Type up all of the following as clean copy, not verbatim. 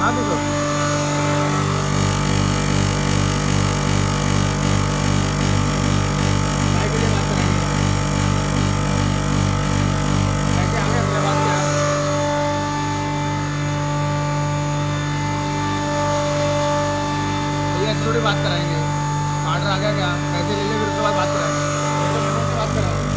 हाँ देखो भाई के लिए बात कराएंगे कैसे आ गए अपने बात क्या भैया ऐसे थोड़ी बात कराएंगे ऑर्डर आ गया क्या पैसे ले ले फिर उसके बाद बात कराएंगे पहले पेमेंट से बात कराएंगे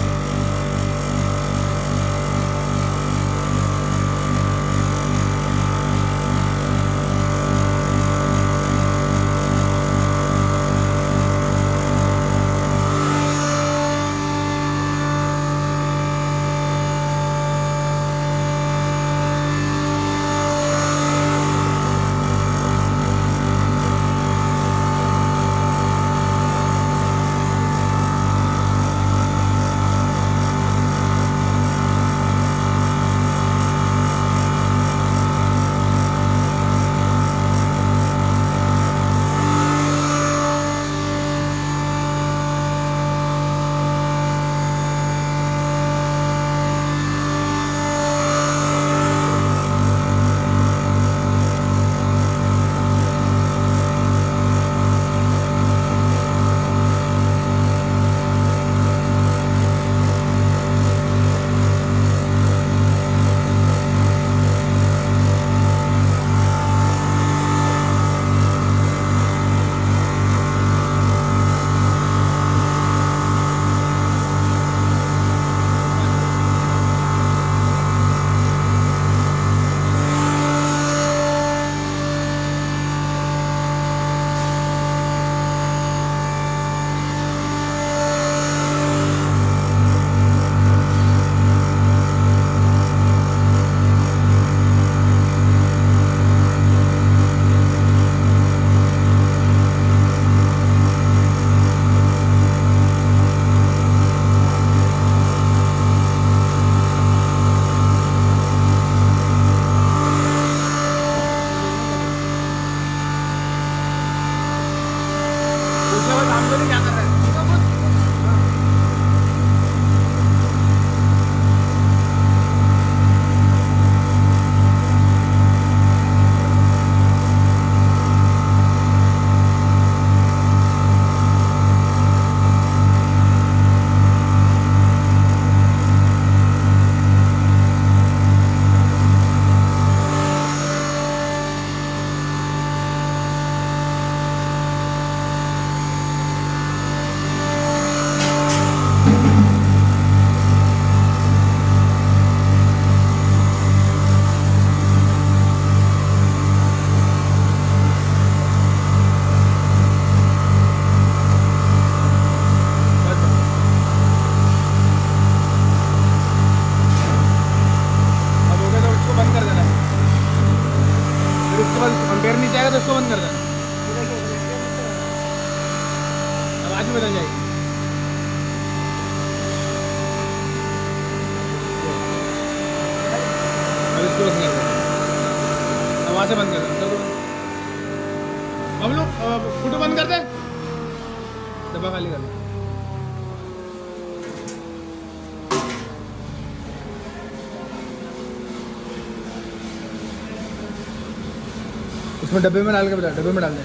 पूछा हुआ काम को नहीं क्या कर रहा है अब हो गया तो इसको बंद कर देना फिर उसके बाद कंपेयर नीचे आएगा तो इसको बंद कर देना आवाज भी बदल जाएगी अब इसको बंद कर देना अब वहाँ से बंद कर देना हम लोग फोटो बंद कर दे डब्बा खाली कर दे उसमें डब्बे में डाल के बता डब्बे में डाल दे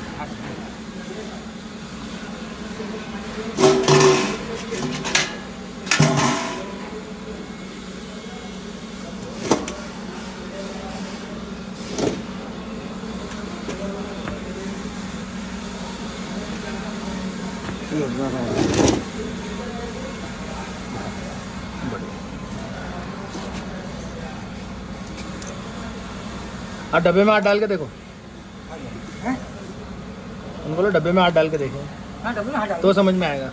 हाँ डब्बे में हाथ डाल के देखो उनको बोलो डब्बे में हाथ डाल के देखो हाँ डब्बे में हटा तो समझ में आएगा